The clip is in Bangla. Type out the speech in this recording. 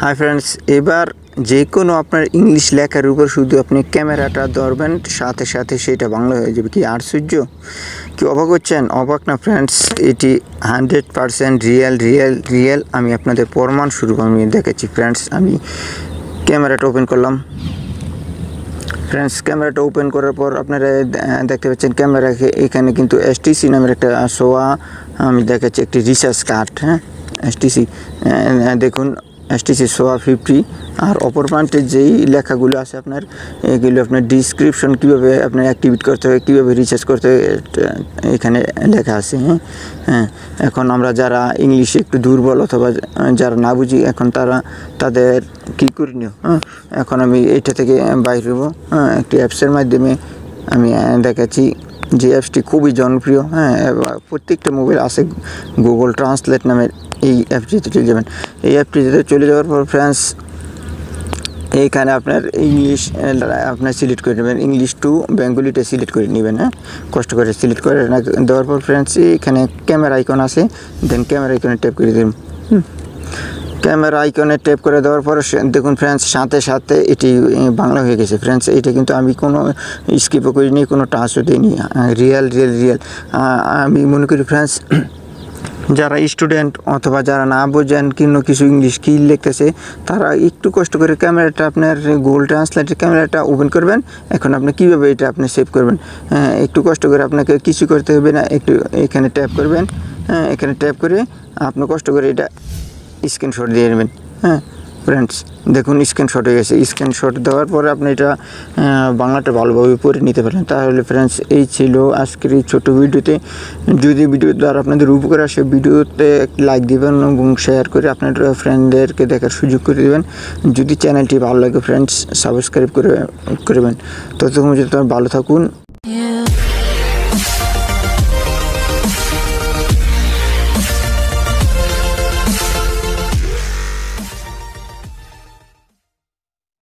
হাই ফ্রেন্ডস, এবার যে কোনো আপনার ইংলিশ লেখার উপর শুধু আপনি ক্যামেরাটা ধরবেন, সাথে সাথে সেটা বাংলা হয়ে যাবে। কি আশ্চর্য, কি অবাক হচ্ছেন? অবাক না ফ্রেন্ডস, এটি 100% রিয়েল। আমি আপনাদের প্রমাণ স্বরূপ আমি দেখাচ্ছি। ফ্রেন্ডস, আমি ক্যামেরাটা ওপেন করলাম। ফ্রেন্ডস, ক্যামেরাটা ওপেন করার পর আপনারা দেখতে পাচ্ছেন ক্যামেরা এখানে কিন্তু এসটিসি নামের একটা সোয়া আমি দেখাচ্ছি, একটি রিচার্জ কার্ড। হ্যাঁ, এসটিসি দেখুন, এসটিসি সোয়া 50। আর অপর প্রান্তে যেই লেখাগুলো আছে আপনার, এগুলো আপনার ডিসক্রিপশন কীভাবে আপনার অ্যাক্টিভেট করতে হয়, কীভাবে রিচার্জ করতে হয় এখানে লেখা আছে। হ্যাঁ, এখন আমরা যারা ইংলিশে একটু দুর্বল অথবা যারা না বুঝি, এখন তাদের কী করণীয়? এখন আমি এইটা থেকে বাইরে হবো। একটি অ্যাপসের মাধ্যমে আমি দেখাচ্ছি, যে অ্যাপসটি খুবই জনপ্রিয়। প্রত্যেকটা মোবাইল আছে, গুগল ট্রান্সলেট নামের এই অ্যাপটিতে চলে যাবেন। এই অ্যাপটিতে চলে যাওয়ার পর ফ্রেন্ডস, এইখানে আপনার ইংলিশ আপনার সিলেক্ট করে নেবেন, ইংলিশ টু বেঙ্গলিটা সিলেক্ট করে নেবেন। হ্যাঁ, কষ্ট করে সিলেক্ট করে দেওয়ার পর ফ্রেন্ডস, এখানে ক্যামেরা আইকন আছে, দেন ক্যামেরা আইকনে ট্যাপ করে দেবেন। ক্যামেরা আইকনে ট্যাপ করে দেওয়ার পরে দেখুন ফ্রেন্ডস, সাথে সাথে এটি বাংলা হয়ে গেছে। ফ্রেন্ডস, এটা কিন্তু আমি কোনো স্কিপও করিনি, কোনো টাচও দিইনি। রিয়েল। আমি মনে করি ফ্রেন্ডস, যারা স্টুডেন্ট অথবা যারা না বোঝেন কিছু ইংলিশ কী লিখতেছে, তারা একটু কষ্ট করে ক্যামেরাটা আপনার গুগল ট্রান্সলেটের ক্যামেরাটা ওপেন করবেন। এখন আপনি কীভাবে এটা আপনি সেভ করবেন, একটু কষ্ট করে আপনাকে কিছু করতে হবে না, একটু এখানে ট্যাপ করবেন। এখানে ট্যাপ করে আপনি কষ্ট করে এটা স্ক্রিনশট দিয়ে নেবেন। হ্যাঁ ফ্রেন্ডস, দেখুন স্ক্রিনশট হয়ে গেছে। স্ক্রিনশট দেওয়ার পরে আপনি এটা বাংলাটা ভালোভাবে পড়ে নিতে পারেন। তাহলে ফ্রেন্ডস, এই ছিল আজকের এই ছোটো ভিডিওতে। যদি ভিডিও দ্বারা আপনাদের উপকার আসে, ভিডিওতে লাইক দিবেন এবং শেয়ার করে আপনার ফ্রেন্ডদেরকে দেখার সুযোগ করে দেবেন। যদি চ্যানেলটি ভালো লাগে ফ্রেন্ডস, সাবস্ক্রাইব করবেন। ততক্ষণ যদি ভালো থাকুন।